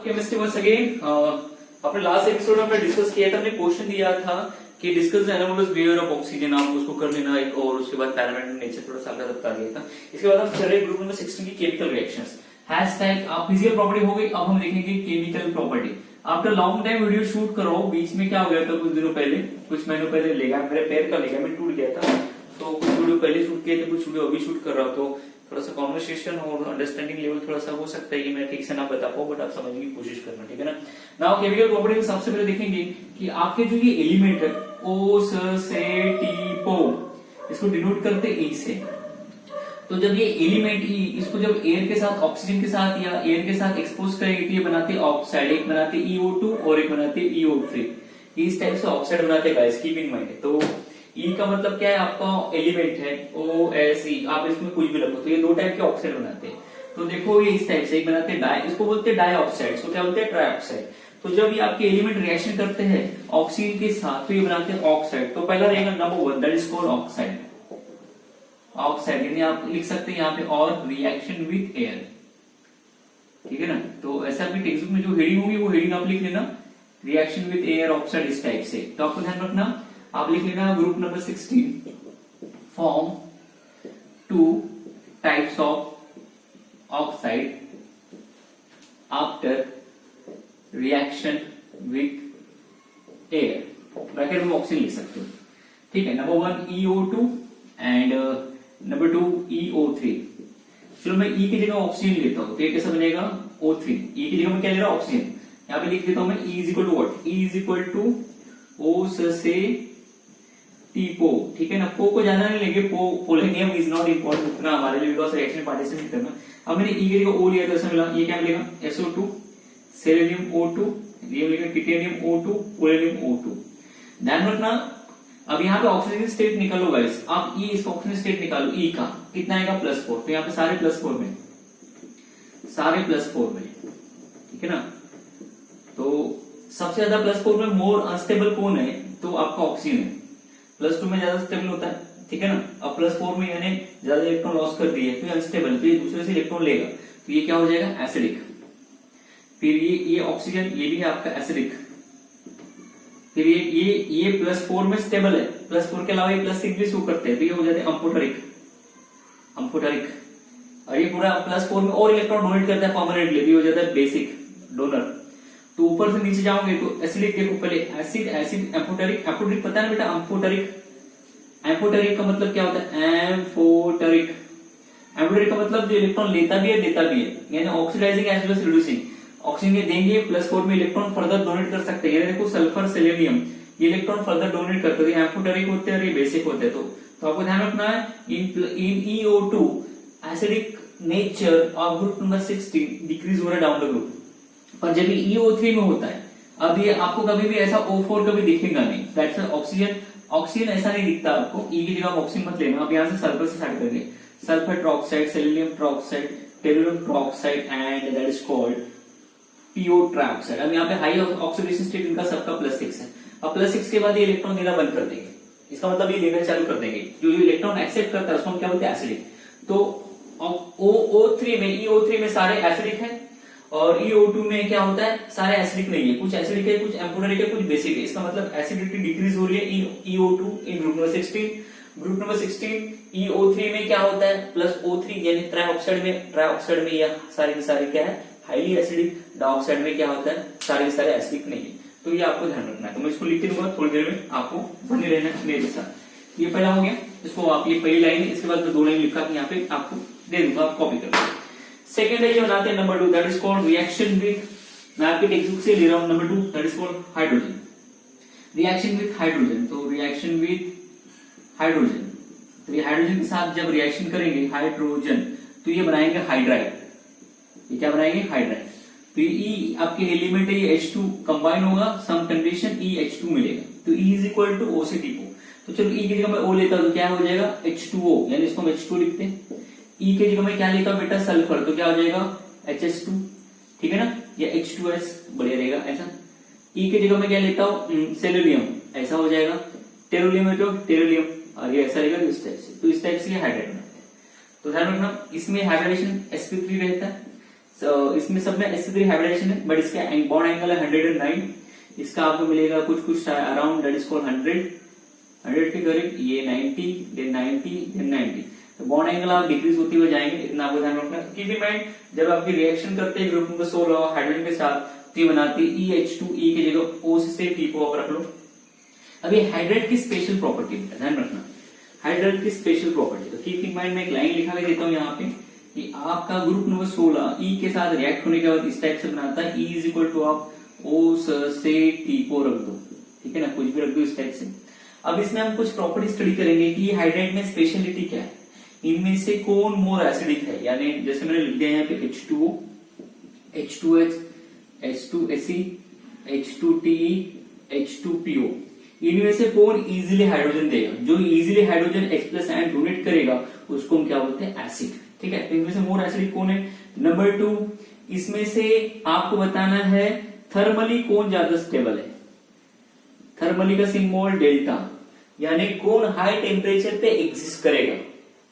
Chemistry once again. अपने last episode में हमने डिस्कस किया था, हमने क्वेश्चन दिया था कि discuss the anomalous behaviour of oxygen. आप उसको कर लेना एक, और उसके बाद पैरामेडिक नेचर थोड़ा सा आगे बता दिया था। इसके बाद हम चल रहे ग्रुप नंबर 16 की केमिकल रिएक्शंस। हैशटैग आप फिजिकल प्रॉपर्टी हो गई, अब हम देखेंगे chemical property. After long time video shoot कर रहा हूं, बीच में क्या हो गया था, कुछ दिनों पहले, कुछ महीनों पहले मेरे पैर का लिगामेंट टूट गया था, तो कुछ वीडियो पहले शूट किए थे, कुछ वीडियो अभी शूट कर रहा हूं, तो थोड़ा सा कॉन्वर्सेशन और अंडरस्टैंडिंग लेवल थोड़ा सा हो सकता है कि मैं ठीक से ना बता पाऊं, बट आप समझने की कोशिश करना, ठीक है ना। नाउ केमिकल प्रॉपर्टी में सबसे पहले देखेंगे कि आपके जो ये एलिमेंट है ओ से टी पो, इसको डिनोट करते ई से। तो जब ये एलिमेंट ई, इसको जब एयर के साथ, ऑक्सीजन के साथ या एयर के साथ एक्सपोज करेंगे तो ये बनाते ऑक्साइड, एक बनाते EO2 और एक बनाते EO3। इस टाइप से ऑक्साइड बनाते गाइस, कीप इन माइंड। तो ई का मतलब क्या है, आपका एलिमेंट है OSE, आप इसमें कुछ भी रखो, तो ये दो टाइप के ऑक्साइड बनाते हैं। तो देखो ये इस टाइप से, एक बनाते हैं डाई, इसको बोलते हैं डाई ऑक्साइड, इसको क्या बोलते हैं, ट्राइऑक्साइड। तो जब ये आपके एलिमेंट रिएक्शन करते हैं ऑक्सीजन के साथ, तो ये बनाते हैं ऑक्साइड। तो पहला रहेगा number 1, that is called oxide. Oxide यानी आप लिख सकते हैं यहाँ पे और रिएक्शन विथ एयर, ठीक है ना। तो ऐसा आपकी टेक्स्ट बुक में जो हेडिंग होगी वो हेडिंग आप लिख लेना, रिएक्शन विथ एयर ऑक्साइड इस टाइप से। तो आपको ध्यान रखना, आप लिख लेना group number 16 form 2 types of oxide after reaction with air, bracket में ऑक्सीजन लिख सकते हो, ठीक है। Number 1 EO2 and number 2 EO3। चलो मैं E की जगह ऑक्सीजन लेता हूं, तो ये कैसा बनेगा O3। E की जगह मैं क्या ले रहा हूं, ऑक्सीजन। यहाँ पे लिख देता हूं मैं E is equal to what, E is equal to O से T पो, ठीक है ना। पो को ज्यादा नहीं लेंगे, पोलेनियम इज नॉट इंपॉर्टेंट उतना हमारे लिए, बिकॉज रिएक्शन पार्टिसिपेट करना। अब मैंने E की जगह O लिया तो ऐसा मिला, ये क्या मिलेगा SO2, सेलेनियम O2, ये मिलेगा टिटेनियम O2, पोलेनियम O2। ध्यान रखना, अब यहाँ पे ऑक्सीजन स्टेट निकालो गाइस, आप ई इसका ऑक्सीजन स्टेट निकालो, ई का कितना आएगा +4। तो यहाँ पे सारे +4 में, सारे +4 में, ठीक है ना। तो सबसे ज्यादा +4 में मोर अनस्टेबल कौन है, तो आपका ऑक्सीजन है। +2 में ज्यादा स्टेबल होता है, ठीक है ना। अब +4 में यानी ज्यादा इलेक्ट्रॉन लॉस कर दिए, तो अनस्टेबल, तो ये दूसरे से इलेक्ट्रॉन लेगा, तो ये क्या हो जाएगा एसिडिक। फिर ये ऑक्सीजन, ये भी है आपका एसिडिक। फिर ये +4 में स्टेबल है, +4 के अलावा ये +6 भी शो करते हैं, तो ये हो जाते हैं अम्फोटेरिक, अम्फोटेरिक। और ये पूरा +4 में और इलेक्ट्रॉन डोनेट करता है परमानेंटली, तो ये हो जाता है बेसिक डोनर। तो ऊपर से नीचे जाओगे तो एसिडिक, देखो पहले एसिड, एसिड, एम्फोटेरिक। एम्फोटेरिक पता है बेटा, एम्फोटेरिक, एम्फोटेरिक का मतलब क्या होता है, एम्फोटेरिक। एम्फोटेरिक का मतलब जो इलेक्ट्रॉन लेता भी है देता भी है, यानी oxidizing as well as reducing. Oxygen के देंगे, +4 में इलेक्ट्रॉन फर्दर डोनेट कर सकते हैं। देखो सल्फर, सेलेनियम, ये इलेक्ट्रॉन फर्दर डोनेट करते हैं, एम्फोटेरिक होते हैं और ये बेसिक होते हैं। तो आपको ध्यान रखना है, in EO2 acidic nature of group number 16 decrease हो रहा है डाउन द ग्रुप। पर जब ये EO3 में होता है, अब ये आपको कभी भी ऐसा O4 कभी दिखेगा नहीं, दैट्स ऑक्सीजन। ऑक्सीजन ऐसा नहीं दिखता आपको, ई की जगह ऑक्सीजन मत लेना। अब यहाँ से सल्फर से स्टार्ट करेंगे, sulphur trioxide, selenium trioxide, tellurium trioxide and that is called PO trioxide. अब यहाँ पे हाई ऑक्सीडेशन स्टेट इनका सबका +6 है। अब +6 के बाद ये इलेक्ट्रॉन देना बंद कर देंगे, इसका मतलब ये लेना चालू कर देंगे। जो इलेक्ट्रॉन एक्सेप्ट करता है उसको हम क्या बोलते हैं, एसिडिक। तो O3 में, EO3 में सारे एसिडिक है, और EO2 में क्या होता है, सारे एसिडिक नहीं है, कुछ एसिडिक है, कुछ एम्फोटेरिक है, कुछ बेसिक है। इसका मतलब एसिडिटी डिक्रीज हो रही है in EO2 in group number 16। Group number 16 EO3 में क्या होता है, +O3 यानी ट्राइऑक्साइड में, ट्राइऑक्साइड में यह सारे के सारे क्या है, हाईली एसिडिक। डाइऑक्साइड में क्या होता है, सारे के सारे एसिडिक नहीं है। तो ये आपको ध्यान रखना है। तो मैं इसको लिख के दूंगा थोड़ी देर में, आपको बने रहना है मेरे साथ। ये पहला हो गया, इसको आप, ये पहली लाइन है, इसके बाद मैं 2 लाइन लिखा यहाँ पे आपको दे दूंगा, आप कॉपी कर लो। सेकेंड है, ये बनाते हैं number 2, that is called reaction with, मैं आपके टेक्स्ट बुक से ले रहा हूं, number 2 that is called hydrogen. Reaction with hydrogen, तो रिएक्शन विथ हाइड्रोजन, तो ये हाइड्रोजन के साथ जब रिएक्शन करेंगे हाइड्रोजन, तो ये बनाएंगे हाइड्राइड। ये क्या बनाएंगे, हाइड्राइड। तो ये आपके एलिमेंट है, ये H2 कंबाइन होगा, सम कंडीशन EH2 मिलेगा, तो E is equal to O से T पो। तो चलो E की जगह मैं O लेता हूं, तो क्या हो जाएगा H2O, यानी इसको हम H2 लिखते हैं। E की जगह मैं क्या लेता हूं बेटा, सल्फर, तो क्या हो जाएगा HS2, ठीक है ना, या H2S बढ़िया रहेगा ऐसा। E की जगह मैं क्या लेता हूं, सेलेनियम, ऐसा हो जाएगा। टेलुरियम है तो टेलुरियम, और ये ऐसा रहेगा इस टाइप से। तो इस टाइप से हाइड्राइड बनाते हैं। तो ध्यान रखना, इसमें हाइड्रेशन sp3 रहता है, इसमें सब में sp3 हाइब्रिडाइजेशन है, बट इसका बॉन्ड एंगल है 109, इसका आपको मिलेगा कुछ अराउंड दैट इज कॉल्ड 100 के करीब, ये 90 देन 90 देन 90। तो बॉन्ड एंगल आप डिक्रीज होती हुए जाएंगे, इतना आपको ध्यान रखना। कीप इन माइंड जब आपकी रिएक्शन करते हैं ग्रुप नंबर 16 हाइड्रोजन के साथ, तो ये बनाती है EH2E की जगह O से T को आप रख लो। अब ये हाइड्रेट की स्पेशल प्रॉपर्टी है, ध्यान रखना हाइड्रेट की स्पेशल प्रॉपर्टी। तो कीप इन माइंड मैं एक लाइन लिखा के देता हूँ यहाँ पे कि आपका ग्रुप नंबर 16 E के साथ रिएक्ट होने के बाद इस टाइप से बनाता है, E इज इक्वल टू आप O से T को रख दो, ठीक है ना, कुछ भी रख दो इस टाइप से। अब इसमें हम कुछ प्रॉपर्टी स्टडी करेंगे कि हाइड्रेट में स्पेशलिटी क्या है, इनमें से कौन मोर एसिडिक है, यानी जैसे मैंने लिख दिया यहाँ पे H2O, H2H, H2Se, H2Te, H2PO, इनमें से कौन इजीली हाइड्रोजन देगा, जो easily hydrogen H+ ion donate करेगा उसको हम क्या बोलते हैं, एसिड, ठीक है। तो इनमें से मोर एसिडिक कौन है। नंबर 2, इसमें से आपको बताना है थर्मली कौन ज्यादा स्टेबल है, थर्मली का सिंबल डेल्टा, यानी कौन हाई टेम्परेचर पे एग्जिस्ट करेगा,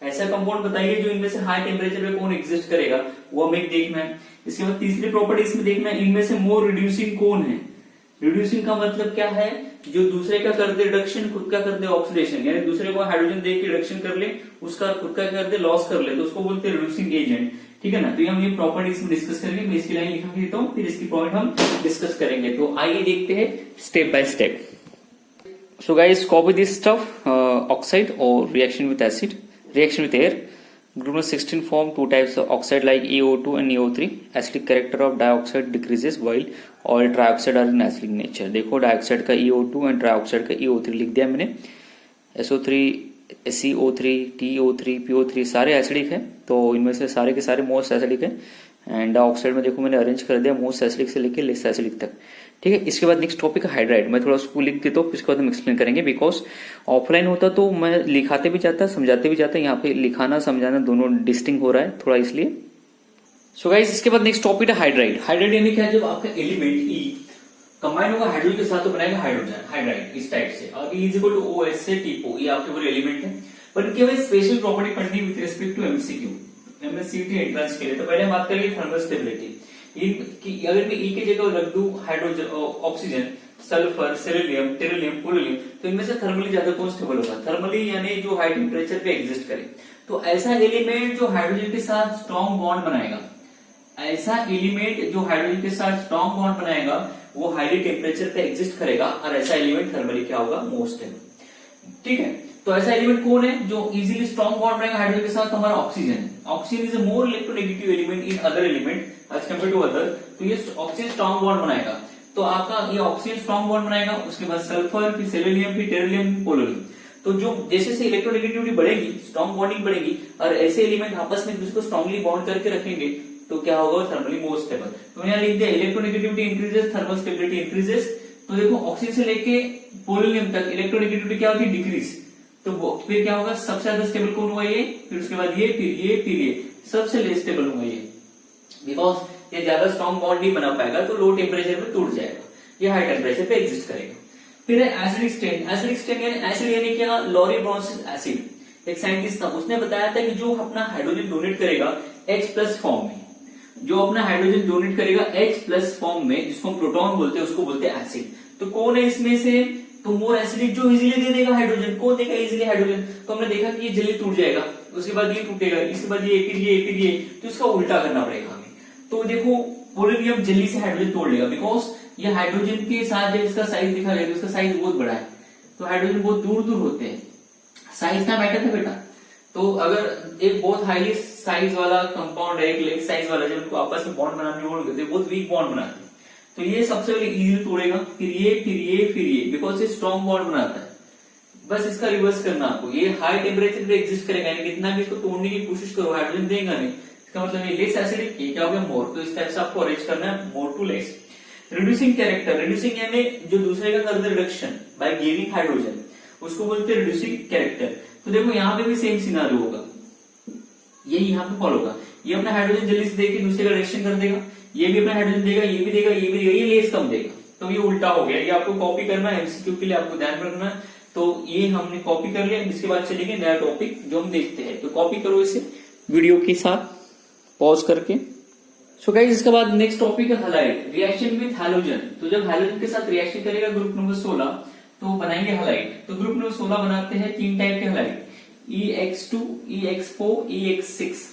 ऐसा कंपाउंड बताइए जो इनमें से हाई टेम्परेचर पे कौन एग्जिस्ट करेगा, वो हमें देखना है। इसके बाद तीसरी प्रॉपर्टी इसमें देखना है, इनमें से मोर रिड्यूसिंग कौन है। रिड्यूसिंग का मतलब क्या है, जो दूसरे का कर दे रिडक्शन, खुद का कर दे ऑक्सीडेशन, यानी दूसरे को हाइड्रोजन दे के रिडक्शन कर ले, उसका खुद का कर दे लॉस कर ले, तो उसको बोलते हैं रिड्यूसिंग एजेंट, ठीक है ना। तो हम ये प्रॉपर्टी इसमें डिस्कस करेंगे, मैं इसकी लाइन लिखा के देता हूँ, फिर इसकी पॉइंट हम डिस्कस करेंगे। तो आइए देखते हैं step by step. So guys, copy this stuff, oxide or reaction with acid, reaction with air. Group number 16 form two types of oxide like EO2 and EO3. Acidic character of dioxide decreases while all trioxide are in acidic nature. देखो dioxide का EO2 and trioxide का EO3 लिख दिया मैंने। SO3, CO3, TO3, PO3 सारे acidic है, तो इनमें से सारे के सारे मोस्ट एसिडिक है। एंड डाइऑक्साइड में देखो मैंने अरेंज कर दिया मोस्ट एसिडिक से लेके लेस एसिडिक तक, ठीक है। इसके बाद नेक्स्ट टॉपिक है हाइड्राइड, मैं थोड़ा उसको लिख देता हूँ, इसके बाद हम एक्सप्लेन करेंगे, बिकॉज ऑफलाइन होता तो मैं लिखाते भी जाता समझाते भी जाता, यहाँ पे लिखाना समझाना दोनों डिस्टिंग हो रहा है थोड़ा, इसलिए। सो गाइस, इसके बाद नेक्स्ट टॉपिक है हाइड्राइड। हाइड्राइड यानी क्या है, जब आपका एलिमेंट E कंबाइन होगा हाइड्रोजन के साथ तो बनाएगा हाइड्रोजन, हाइड्राइड इस टाइप से, और E is equal to OH से TO, ये आपके पूरे एलिमेंट है। पर इनकी हमें स्पेशल प्रॉपर्टी पढ़नी with respect to MCQ entrance के लिए। तो पहले हम बात करेंगे थर्मल स्टेबिलिटी, अगर मैं E की जगह रख दूं hydrogen, oxygen, sulphur, selenium, tellurium, polonium, तो इनमें से थर्मली ज्यादा कौन स्टेबल होगा, थर्मली यानी जो हाई टेम्परेचर पे एग्जिस्ट करे। तो ऐसा एलिमेंट जो हाइड्रोजन के साथ स्ट्रॉन्ग बॉन्ड बनाएगा, ऐसा एलिमेंट जो हाइड्रोजन के साथ स्ट्रॉन्ग बॉन्ड बनाएगा वो हाईली टेम्परेचर पे एग्जिस्ट करेगा, और ऐसा एलिमेंट थर्मली क्या होगा, मोस्ट स्टेबल, ठीक है। तो ऐसा एलिमेंट कौन है जो इजीली स्ट्रॉन्ग बॉन्ड बनाएगा हाइड्रोजन के साथ, तो हमारा ऑक्सीजन है। Oxygen is a more electronegative element in other element as compare to other, तो ये ऑक्सीजन स्ट्रॉन्ग बॉन्ड बनाएगा। तो आपका ये ऑक्सीजन स्ट्रॉन्ग बॉन्ड बनाएगा, उसके बाद सल्फर, फिर सेलेनियम, फिर टेरिलियम, पोलोनियम। तो जो जैसे से इलेक्ट्रोनेगेटिविटी बढ़ेगी, स्ट्रॉन्ग बॉन्डिंग बढ़ेगी, और ऐसे एलिमेंट आपस में दूसरे को स्ट्रॉन्गली बॉन्ड करके रखेंगे, तो क्या होगा, थर्मली मोर स्टेबल। तो यहाँ लिख दिया electronegativity increases, thermal stability increases. तो देखो ऑक्सीजन से लेके पोलोनियम तक इलेक्ट्रोनेगेटिविटी क्या होती है, डिक्रीज। तो फिर क्या होगा, सबसे ज्यादा स्टेबल कौन हुआ, ये, फिर उसके बाद ये, फिर ये, फिर ये, सबसे लेस स्टेबल हुआ ये, बिकॉज ये ज्यादा स्ट्रॉन्ग बॉन्ड नहीं बना पाएगा, तो लो टेम्परेचर पे टूट जाएगा, ये हाई टेम्परेचर पे एग्जिस्ट करेगा। फिर है एसिडिक स्टेन। एसिडिक स्टेन यानी एसिड यानी क्या, लॉरी ब्रॉन्सिस एसिड। एक साइंटिस्ट था, उसने बताया था कि जो अपना हाइड्रोजन डोनेट करेगा H+ फॉर्म में, जो अपना हाइड्रोजन डोनेट करेगा H+ फॉर्म में, जिसको हम प्रोटॉन बोलते हैं, उसको बोलते हैं एसिड। तो कौन है इसमें से, तो मोर एसिडिक जो इजीली दे देगा हाइड्रोजन, कौन देगा इजीली हाइड्रोजन, तो हमने देखा कि ये जल्दी टूट जाएगा, उसके बाद ये टूटेगा, इसके बाद ये, फिर ये, फिर ये, तो इसका उल्टा करना पड़ेगा हमें। तो देखो पोलोनियम जल्दी से हाइड्रोजन तोड़ लेगा, बिकॉज ये हाइड्रोजन के साथ जब इसका साइज दिखा गया तो इसका साइज बहुत बड़ा है, तो हाइड्रोजन बहुत दूर दूर होते हैं, साइज का मैटर है बेटा। तो अगर एक बहुत हाईली साइज वाला कंपाउंड है, एक लेग साइज वाला, जब उनको आपस में बॉन्ड बनाने में बहुत वीक बॉन्ड बनाते हैं, तो ये सबसे पहले इजीली तोड़ेगा, फिर ये, फिर ये, फिर ये, बिकॉज ये स्ट्रॉन्ग बॉन्ड बनाता है। बस इसका रिवर्स करना आपको, ये हाई टेम्परेचर पे एग्जिस्ट करेगा, यानी कितना भी इसको तोड़ने की कोशिश करो हाइड्रोजन देगा नहीं, इसका मतलब ये लेस एसिडिक, ये क्या हो गया, मोर। तो इस टाइप से आपको अरेंज करना है, more to less. Reducing character, reducing यानी जो दूसरे का कर दे रिडक्शन बाय गिविंग हाइड्रोजन, उसको बोलते हैं रिड्यूसिंग कैरेक्टर। तो देखो यहाँ पे भी सेम सिनारियो होगा, ये यहाँ पे फॉलो होगा, ये अपना हाइड्रोजन जल्दी से देके दूसरे का रिएक्शन कर देगा, ये भी अपना हाइड्रोजन देगा, ये भी देगा, ये भी देगा, ये लेस कम देगा, तो ये उल्टा हो गया। ये आपको कॉपी करना है, एमसीक्यू के लिए आपको ध्यान रखना है। तो ये हमने कॉपी कर लिया, इसके बाद चलेंगे नया टॉपिक जो हम देखते हैं। तो कॉपी करो इसे वीडियो के साथ, पॉज करके सो गाइस इसके बाद नेक्स्ट टॉपिक है हैलाइड, रिएक्शन विद हैलोजन। तो जब हैलोजन के साथ रिएक्शन करेगा ग्रुप नंबर 16 तो बनाएंगे हैलाइड। तो ग्रुप नंबर 16 बनाते हैं 3 टाइप के halide, EX2, EX4, EX6।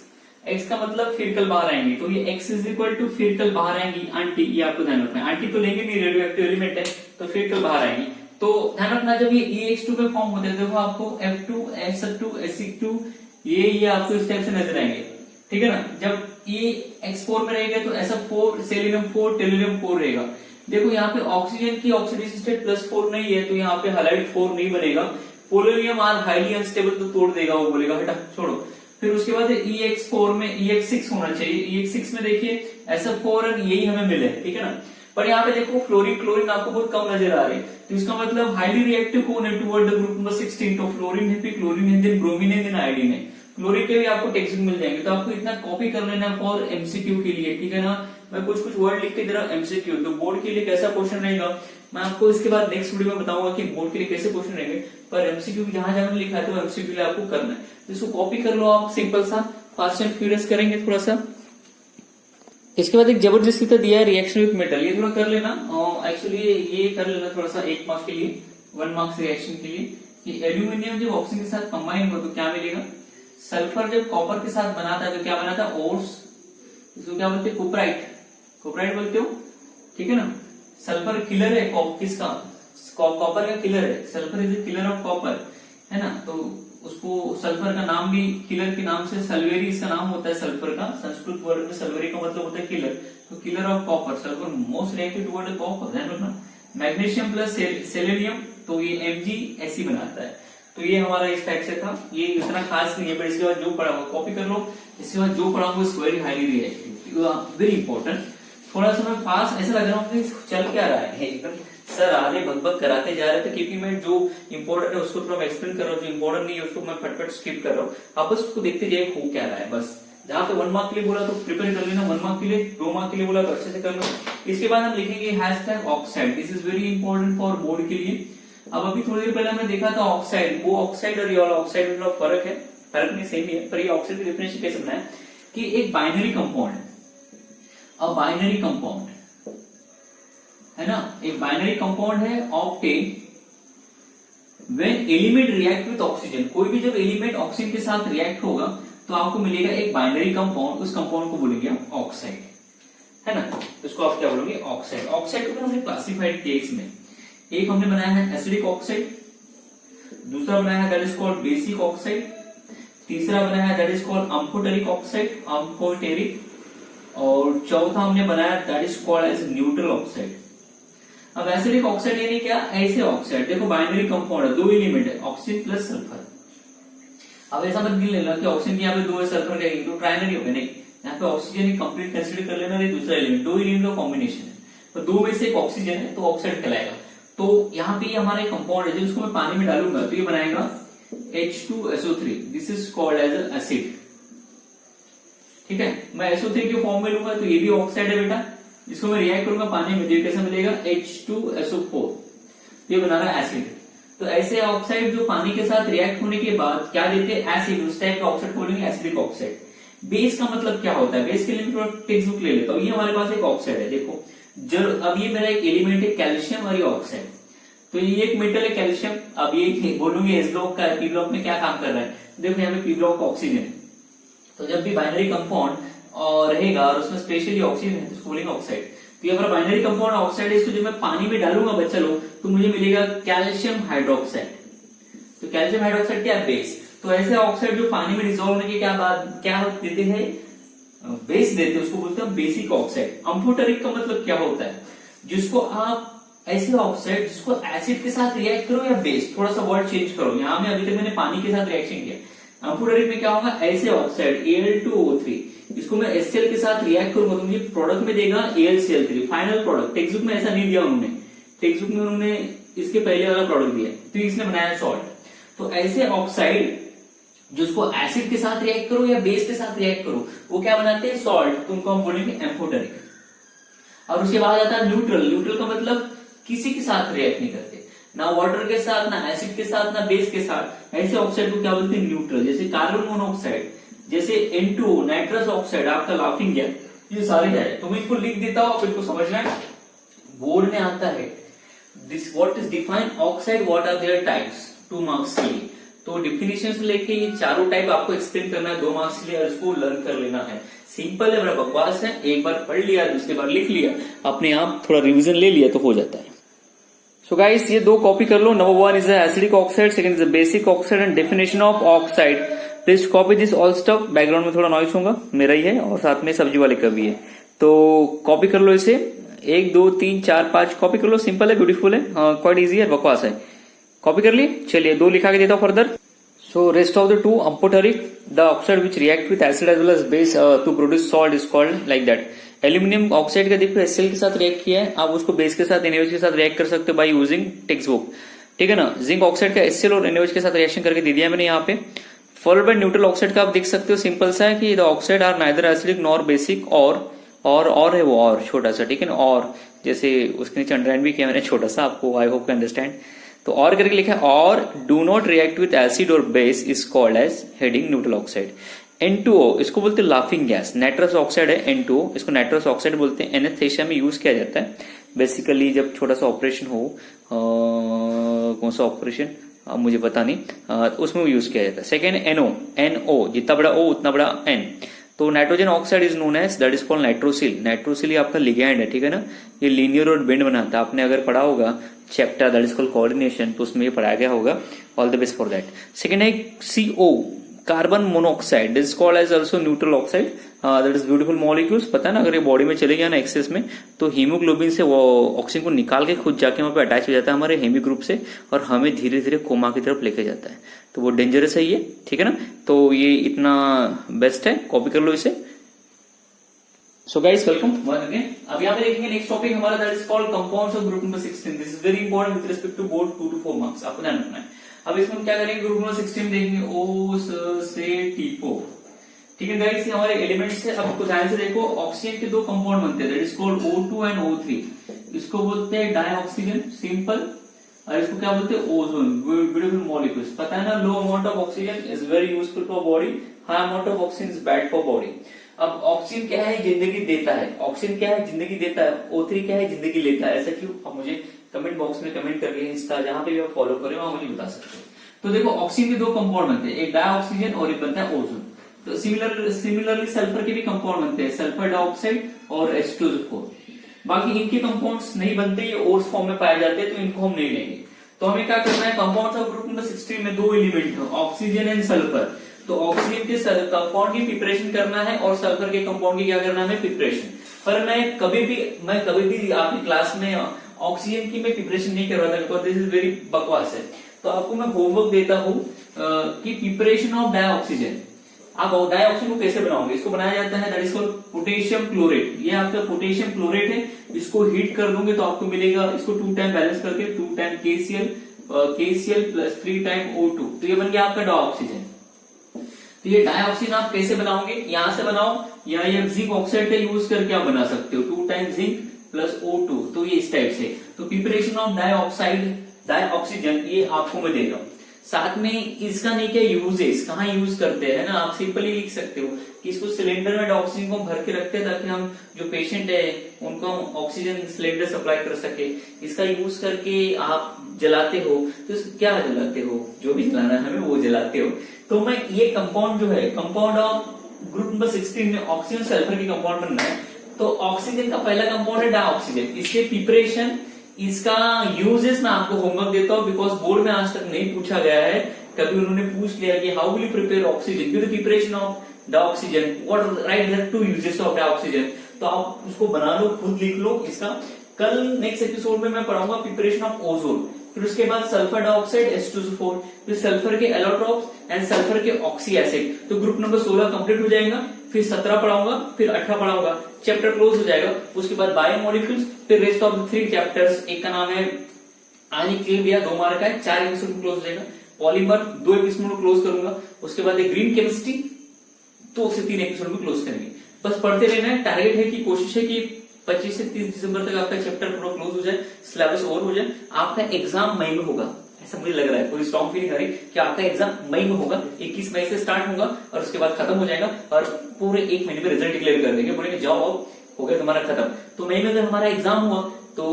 X का मतलब फिरकल बाहर आएंगे, तो ये X इज इक्वल टू फिरकल बाहर आएंगी एंटी, ये आपको ध्यान रखना है। एंटी तो लेंगे नहीं, रेडियो एक्टिव एलिमेंट है तो फिरकल बाहर आएंगी। तो ध्यान रखना जब ये EX2 में फॉर्म होते हैं देखो आपको F2, SO2, SC2 ये आपको इस टाइप से नजर आएंगे, ठीक है ना। जब ये X4 में रहेगा तो SF4, सेलेनियम 4, टेलुरियम 4 रहेगा। देखो यहाँ पे ऑक्सीजन की ऑक्सीडेशन स्टेट +4 नहीं है तो यहाँ पे हैलाइड 4 नहीं बनेगा। पोलोनियम आर हाईली अनस्टेबल तो तोड़ देगा, वो बोलेगा हटा छोड़ो। फिर उसके बाद EX4 में EX6 होना चाहिए। EX6 में देखिए SF4 और यही हमें मिले, ठीक है ना। पर यहाँ पे देखो फ्लोरीन क्लोरीन आपको बहुत कम नजर आ रहे हैं, तो इसका मतलब हाईली रिएक्टिव कौन है टुवर्ड द ग्रुप नंबर 16। तो फ्लोरीन है, क्लोरीन है, देन ब्रोमीन है, देन आयोडीन है। क्लोरीन के भी आपको टेक्स्ट बुक मिल जाएंगे, तो आपको इतना कॉपी कर लेना फॉर एमसीक्यू के लिए, ठीक है ना। मैं कुछ वर्ड लिख के दे रहा हूं एमसीक्यू, तो बोर्ड के लिए कैसा क्वेश्चन रहेगा मैं आपको इसके बाद नेक्स्ट वीडियो में बताऊंगा कि बोर्ड के लिए कैसे क्वेश्चन रहेंगे। पर एमसीक्यू जहां जहां लिखा है तो एमसीक्यू के लिए आपको करना है, तो इसको कॉपी कर लो आप, सिंपल सा फास्ट एंड फ्यूरियस करेंगे थोड़ा सा। इसके बाद एक जबरदस्ती तो दिया है रिएक्शन विथ मेटल, ये थोड़ा कर लेना। एक्चुअली ये कर लेना थोड़ा सा 1 मार्क्स के लिए, 1 मार्क्स रिएक्शन के लिए कि एल्यूमिनियम जब ऑक्सीजन के साथ कंबाइन हो तो क्या मिलेगा। सल्फर जब कॉपर के साथ बनाता है तो क्या बनाता है, ओर्स, इसको क्या बोलते हैं, कोपराइट, कोपराइट बोलते हो, ठीक है ना। सल्फर किलर है किसका, कॉपर का किलर है, sulphur is killer of copper, है ना। तो उसको सल्फर का नाम भी किलर के नाम से सल्वेरी इसका नाम होता है सल्फर का, संस्कृत वर्ड में सल्वेरी का मतलब होता है किलर। तो killer of copper, sulphur most reactive toward copper, ध्यान रखना। मैग्नीशियम प्लस सेलेनियम तो ये MgSe बनाता है। तो ये हमारा इस टाइप से था, ये इतना खास नहीं है, पर इसके बाद जो पढ़ा हुआ कॉपी कर लो। इसके बाद जो पढ़ा हुआ is very highly reactive, very important. थोड़ा सा मैं फास्ट ऐसा लग रहा हूँ कि चल क्या रहा है एकदम, सर आगे भग कराते जा रहे थे, क्योंकि मैं जो इंपॉर्टेंट है उसको थोड़ा मैं एक्सप्लेन कर रहा हूँ, जो इंपॉर्टेंट नहीं है उसको मैं फटफट स्किप कर रहा हूँ। आप बस उसको देखते जाइए हो क्या रहा है बस। जहां पे 1 मार्क के लिए बोला तो प्रिपेयर कर लेना, 1 मार्क के लिए, 2 मार्क के लिए बोला तो अच्छे से कर लो। इसके बाद हम लिखेंगे hashtag oxide, this is very important for board के लिए। अब अभी थोड़ी देर पहले हमने देखा था ऑक्साइड, वो ऑक्साइड और ये वाला ऑक्साइड में थोड़ा फर्क है, फर्क नहीं सेम ही है, पर ये ऑक्साइड की डेफिनेशन कैसे बनाया कि एक binary compound, a binary compound है ना, एक बाइनरी कंपाउंड है octane when element react with oxygen. कोई भी जब एलिमेंट ऑक्सीजन के साथ रिएक्ट होगा तो आपको मिलेगा एक बाइनरी कंपाउंड, उस कंपाउंड को बोलेंगे आप ऑक्साइड, है ना। इसको आप क्या बोलोगे, ऑक्साइड। ऑक्साइड को हमने क्लासिफाइड किया इसमें, एक हमने बनाया है एसिडिक ऑक्साइड, दूसरा बनाया है that is called basic oxide, तीसरा बनाया है that is called amphoteric oxide, amphoteric, और चौथा हमने बनाया that is called as neutral oxide. अब एसिडिक ऑक्साइड यानी क्या, ऐसे ऑक्साइड, देखो बाइनरी कंपाउंड है, 2 एलिमेंट है, ऑक्सीजन प्लस सल्फर। अब ऐसा मत गिन लेना कि ऑक्सीजन की यहाँ पे 2 है, सल्फर का 1, तो ट्राइनरी हो गया, नहीं, यहाँ पे ऑक्सीजन कंप्लीट कंसिडर कर लेना, दूसरा एलिमेंट, 2 एलिमेंट का कॉम्बिनेशन है, तो 2 में से एक ऑक्सीजन है तो ऑक्साइड कहलाएगा। तो यहाँ पे हमारा एक कंपाउंड है, जिसको मैं पानी में डालूंगा तो ये बनाएगा H2SO3, this is called as acid, ठीक है। मैं SO3 के फॉर्म में लूंगा तो ये भी ऑक्साइड है बेटा, इसको मैं रिएक्ट करूंगा पानी में, तो कैसे मिलेगा H2SO4, ये बना रहा है एसिड। तो ऐसे ऑक्साइड जो पानी के साथ रिएक्ट होने के बाद क्या देते हैं, एसिड, उस टाइप का ऑक्साइड बोलेंगे एसिडिक ऑक्साइड। बेस का मतलब क्या होता है, बेस के लिए मैं थोड़ा टेक्स्ट बुक ले लेता हूँ। ये हमारे पास एक ऑक्साइड है, देखो जब अब ये मेरा एक एलिमेंट है कैल्शियम और ये ऑक्साइड, तो ये एक मेटल है कैल्शियम। अब ये बोलूंगे एस ब्लॉक का, पी ब्लॉक में क्या काम कर रहा है, देखो यहाँ पे पी ब्लॉक का ऑक्सीजन है, तो जब भी बाइनरी कंपाउंड और रहेगा और उसमें स्पेशली ऑक्सीजन है तो उसको बोलेंगे ऑक्साइड। तो ये हमारा बाइनरी कंपाउंड ऑक्साइड है, इसको जब मैं पानी में डालूंगा बच्चा लोग तो मुझे मिलेगा कैल्शियम हाइड्रोक्साइड। तो कैल्शियम हाइड्रोक्साइड क्या है, बेस। तो ऐसे ऑक्साइड जो पानी में डिसॉल्व होने के क्या देते हैं, बेस देते हैं, उसको बोलते हैं बेसिक ऑक्साइड। अम्फोटेरिक का मतलब क्या होता है, जिसको आप ऐसे ऑक्साइड जिसको एसिड के साथ रिएक्ट करो या बेस, थोड़ा सा वर्ड चेंज करो, यहाँ में अभी तक मैंने पानी के साथ रिएक्शन किया। अम्फोटेरिक में क्या होगा, ऐसे ऑक्साइड Al2O3, इसको मैं HCl के साथ रिएक्ट करूंगा तो मुझे प्रोडक्ट में देगा AlCl3, final product. Text book में ऐसा नहीं दिया उन्होंने, टेक्स्ट बुक में उन्होंने इसके पहले वाला प्रोडक्ट दिया, तो इसने बनाया सॉल्ट। तो ऐसे ऑक्साइड जिसको एसिड के साथ रिएक्ट करो या बेस के साथ रिएक्ट करो वो क्या बनाते हैं, सॉल्ट, तो उनको हम बोलेंगे एम्फोटेरिक। और उसके बाद आता है न्यूट्रल। न्यूट्रल का मतलब किसी के साथ रिएक्ट नहीं करते, ना वाटर के साथ, ना एसिड के साथ, ना बेस के साथ। ऐसे ऑक्साइड को क्या बोलते हैं, न्यूट्रल। जैसे कार्बन मोनोऑक्साइड, जैसे N2O नाइट्रस ऑक्साइड, आपका लाफिंग गैस, ये सारे है, तो मैं इनको लिख देता हूं, आप इनको समझना है। बोर्ड में आता है this what is define oxide, what are there types, 2 marks के लिए। तो डिफिनेशन से लेके ये चारों टाइप आपको एक्सप्लेन करना है 2 मार्क्स के लिए, और इसको लर्न कर लेना है। सिंपल है, बड़ा बकवास है, एक बार पढ़ लिया दूसरी बार लिख लिया, अपने आप थोड़ा रिवीजन ले लिया तो हो जाता है। सो गाइस ये 2 कॉपी कर लो। Number 1 is acidic oxide, second is basic oxide and definition of oxide. Please copy this all stuff. Background में थोड़ा नॉइस होगा, मेरा ही है और साथ में सब्जी वाले का भी है, तो कॉपी कर लो इसे। 1 2 3 4 5 कॉपी कर लो। सिंपल है, ब्यूटीफुल है, क्वाइट इजी है, बकवास है। कॉपी कर लिए, चलिए 2 लिखा के देता हूं further. So rest of the 2 amphoteric, the oxide which react with acid as well as base to produce salt is called like that. Aluminium oxide का देखो HCl के साथ रिएक्ट किया है, आप उसको बेस के साथ NaOH के साथ रिएक्ट कर सकते हो बाय यूजिंग टेक्स्ट बुक, ठीक है ना। जिंक ऑक्साइड का HCl और NaOH के साथ रिएक्शन करके दे दिया मैंने यहाँ पे। फॉलोड बाय न्यूट्रल ऑक्साइड का आप देख सकते हो, सिंपल सा है कि the oxide are neither acidic nor basic, और है वो और छोटा सा, ठीक है ना। और जैसे उसके नीचे अंडरलाइन भी किया मैंने छोटा सा, आपको आई होप अंडरस्टैंड। तो और करके लिखा है, और do not react with acid और base is called as heading neutral oxide. N2O इसको बोलते हैं लाफिंग गैस, नाइट्रस ऑक्साइड है N2O, इसको नाइट्रस ऑक्साइड बोलते हैं। एनेस्थेशिया में यूज किया जाता है बेसिकली जब छोटा सा ऑपरेशन हो, कौन सा ऑपरेशन मुझे पता नहीं, उसमें यूज किया जाता है। सेकेंड NO, जितना बड़ा O उतना बड़ा N। तो nitrogen oxide is known as, that is called nitrosyl. Nitrosyl आपका लिगैंड है, ठीक है ना। ये लीनियर और बेंड बनाता है, आपने अगर पढ़ा होगा chapter that is called coordination, तो उसमें ये पढ़ाया गया होगा। All the best for that. Second है CO, carbon monoxide, this called as also neutral oxide, that is beautiful molecules. पता है ना, अगर ये बॉडी में चले गया ना एक्सेस में, तो हीमोग्लोबिन से वो ऑक्सीजन को निकाल के खुद जाके वहां पे अटैच हो जाता है हमारे हेमी ग्रुप से, और हमें धीरे धीरे कोमा की तरफ लेके जाता है। तो वो डेंजरस है ये, ठीक है ना। तो ये इतना बेस्ट है, कॉपी कर लो इसे। So guys welcome one again. अब यहाँ पे देखेंगे नेक्स्ट टॉपिक हमारा, that is called compounds of group number 16। This is very important with respect to board 2 to 4 marks, आपको ध्यान रखना है। अब इसमें हम क्या करेंगे, ग्रुप नंबर 16 देखेंगे O से टीपो, ठीक है गाइस। ये हमारे एलिमेंट्स है। अब ध्यान से देखो, ऑक्सीजन के 2 कंपाउंड बनते हैं, that is called O2 and O3। इसको बोलते हैं डाई ऑक्सीजन, सिंपल, और इसको क्या बोलते हैं, ओजोन, ब्यूटीफुल मॉलिक्यूल्स। पता है ना, लो amount of oxygen is very useful for body, high amount of oxygen is bad for body. अब ऑक्सीजन क्या है, जिंदगी देता है। ऑक्सीजन क्या है, जिंदगी देता है। O3 क्या है, जिंदगी लेता है। ऐसा क्यों, अब मुझे कमेंट बॉक्स में कमेंट करके, इंस्टा जहां पे भी आप फॉलो करें वहां मुझे बता सकते हो। तो देखो, ऑक्सीजन के 2 कंपाउंड बनते हैं, एक डाई ऑक्सीजन और एक बनता है ओजोन। तो सिमिलरली सल्फर के भी कंपाउंड बनते हैं, सल्फर डाइऑक्साइड और H2SO4। बाकी इनके कंपाउंड्स नहीं बनते, ये ओर्स फॉर्म में पाए जाते हैं, तो इनको हम नहीं लेंगे। तो हमें क्या करना है, कंपाउंड्स ऑफ ग्रुप नंबर 16 में 2 एलिमेंट है, ऑक्सीजन एंड सल्फर। तो ऑक्सीजन के कंपाउंड की प्रिपरेशन करना है और सल्फर के कंपाउंड की क्या करना है, प्रिपरेशन। पर मैं कभी भी आपकी क्लास में ऑक्सीजन की मैं प्रिपरेशन नहीं करवाता, बिकॉज दिस इज वेरी बकवास है। तो आपको मैं होमवर्क देता हूं कि प्रिपरेशन ऑफ डाइऑक्सीजन। आप डाइऑक्सीजन को कैसे बनाओगे, इसको बनाया जाता है, that is called potassium chlorate. ये आपका पोटेशियम क्लोरेट है, इसको हीट कर दूंगे तो आपको मिलेगा, इसको 2 टाइम बैलेंस करके 2 time KCl plus 3 time O2, तो ये बन गया आपका डाइऑक्सीजन। तो ये डाइऑक्सीजन आप कैसे बनाओगे, यहां से बनाओ, या ये जिंक ऑक्साइड का यूज करके आप बना सकते हो, 2 टाइम जिंक प्लस O2, तो ये इस टाइप से। तो प्रिपरेशन ऑफ डाइऑक्सीजन ये आपको मैं दे रहा हूं। साथ में इसका नहीं क्या यूजेस, कहाँ यूज करते हैं ना, आप सिंपली लिख सकते हो कि इसको सिलेंडर में ऑक्सीजन को भर के रखते हैं, ताकि हम जो पेशेंट है उनको ऑक्सीजन सिलेंडर सप्लाई कर सके। इसका यूज करके आप जलाते हो, तो क्या जलाते हो, जो भी जलाना है हमें वो जलाते हो। तो मैं ये कंपाउंड जो है, कंपाउंड ऑफ ग्रुप नंबर 16 में ऑक्सीजन सल्फर की कंपाउंड बनना है। तो ऑक्सीजन का पहला कंपाउंड है डाइऑक्सीजन, इसके प्रिपरेशन, इसका यूजेस मैं आपको होमवर्क देता हूं, बिकॉज बोर्ड में आज तक नहीं पूछा गया है। कभी उन्होंने पूछ लिया कि how will you prepare oxygen, with preparation of dioxygen, what write their 2 uses of dioxygen. तो आप उसको बना लो, खुद लिख लो इसका। कल नेक्स्ट एपिसोड में मैं पढ़ाऊंगा प्रिपरेशन ऑफ ओजोन, फिर उसके बाद सल्फर डाइऑक्साइड H2SO4, फिर सल्फर के एलोट्रॉप्स एंड सल्फर के ऑक्सी एसिड। तो ग्रुप नंबर 16 कंप्लीट हो जाएगा, फिर 17 पढ़ाऊंगा, फिर 18 पढ़ाऊंगा, चैप्टर क्लोज हो जाएगा। उसके बाद बायोमोलिक्यूल्स, फिर रेस्ट ऑफ द 3 चैप्टर्स, एक का नाम है आयनिक क्लियर, 2 मार्क का है, 4 एपिसोड में क्लोज हो जाएगा। पॉलीमर 2 एपिसोड में क्लोज करूंगा, उसके बाद ग्रीन केमिस्ट्री 2 से 3 एपिसोड में क्लोज करेंगे। बस पढ़ते रहना है। टारगेट है कि कोशिश है कि 25 से 30 दिसंबर तक आपका चैप्टर पूरा क्लोज हो जाए, सिलेबस ओवर हो जाए। आपका एग्जाम मई में होगा, ऐसा मुझे लग रहा है, पूरी स्ट्रॉन्ग फीलिंग आ रही है कि आपका एग्जाम मई में होगा, 21 मई से स्टार्ट होगा और उसके बाद खत्म हो जाएगा और पूरे 1 महीने में रिजल्ट डिक्लेयर कर देंगे, बोलेंगे जाओ अब हो गया तुम्हारा खत्म। तो मई में अगर हमारा एग्जाम हुआ तो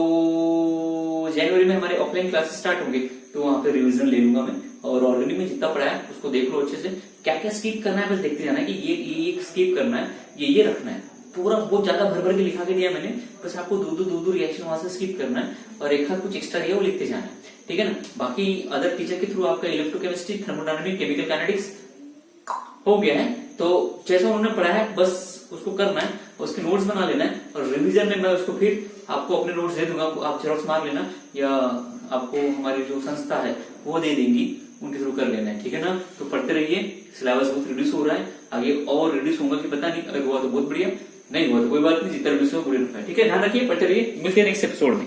जनवरी में हमारे ऑफलाइन क्लासेस स्टार्ट होंगे, तो वहां पे रिवीजन ले लूंगा मैं और ऑलरेडी मैं जितना पढ़ा है उसको देख लो अच्छे से, क्या क्या स्किप करना है बस देखते जाना है कि ये स्किप करना है, ये रखना है। पूरा बहुत ज्यादा भर भर के लिखा के दिया मैंने, बस आपको दो रिएक्शन वहां से स्किप करना है और एक हाथ कुछ एक्स्ट्रा दिया वो लिखते जाना है, ठीक है ना। बाकी अदर टीचर के थ्रू आपका इलेक्ट्रोकेमिस्ट्री, थर्मोडायनामिक्स, केमिकल काइनेटिक्स हो गया है, तो जैसा उन्होंने पढ़ा है बस उसको करना है, उसके नोट्स बना लेना है और रिवीजन में मैं उसको फिर आपको अपने नोट्स दे दूंगा, आप जेरॉक्स मार लेना या आपको हमारी जो संस्था है वो दे देंगी, उनके थ्रू कर लेना है, ठीक है ना। तो पढ़ते रहिए, सिलेबस बहुत रिड्यूस हो रहा है, आगे और रिड्यूस होगा कि पता नहीं, अगर हुआ तो बहुत बढ़िया, नहीं हुआ तो कोई बात नहीं, जितना रिड्यूस हो गुड इनफ है, ठीक है। ध्यान रखिए, पढ़ते रहिए, मिलते हैं नेक्स्ट एपिसोड में।